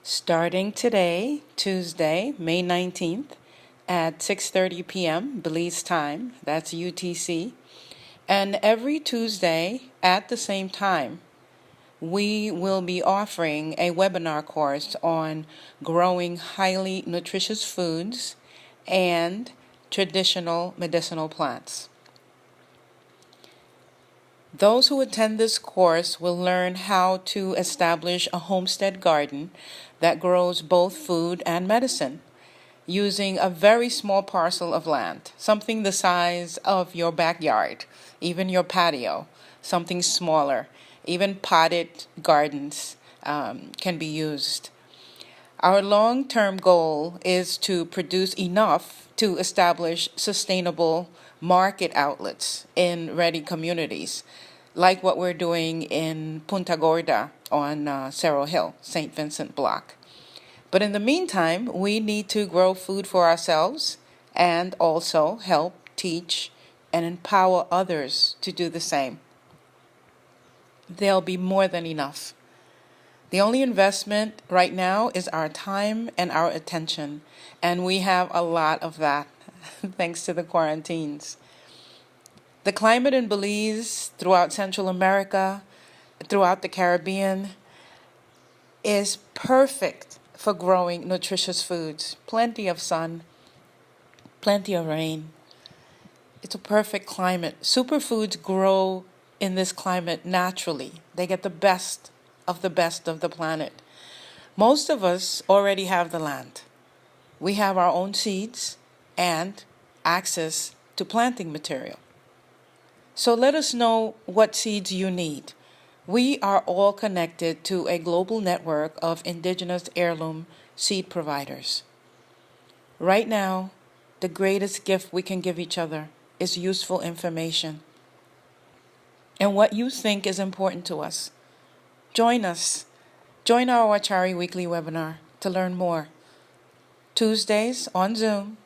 Starting today, Tuesday, May 19th at 6:30 p.m. Belize time, that's UTC, and every Tuesday at the same time, we will be offering a webinar course on growing highly nutritious foods and traditional medicinal plants. Those who attend this course will learn how to establish a homestead garden that grows both food and medicine using a very small parcel of land, something the size of your backyard, even your patio, something smaller. Even potted gardens can be used. Our long-term goal is to produce enough to establish sustainable market outlets in ready communities, like what we're doing in Punta Gorda on Cerro Hill, St. Vincent Block. But in the meantime, we need to grow food for ourselves and also help teach and empower others to do the same. There'll be more than enough. The only investment right now is our time and our attention, and we have a lot of that thanks to the quarantines. The climate in Belize, throughout Central America, throughout the Caribbean, is perfect for growing nutritious foods. Plenty of sun, plenty of rain. It's a perfect climate. Superfoods grow in this climate naturally. They get the best of the planet. Most of us already have the land. We have our own seeds and access to planting material. So let us know what seeds you need. We are all connected to a global network of indigenous heirloom seed providers. Right now, the greatest gift we can give each other is useful information and what you think is important to us. Join us. Join our Wachari weekly webinar to learn more. Tuesdays on Zoom,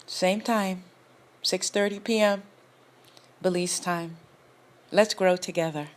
same time, 6:30 p.m. Belize time. Let's grow together.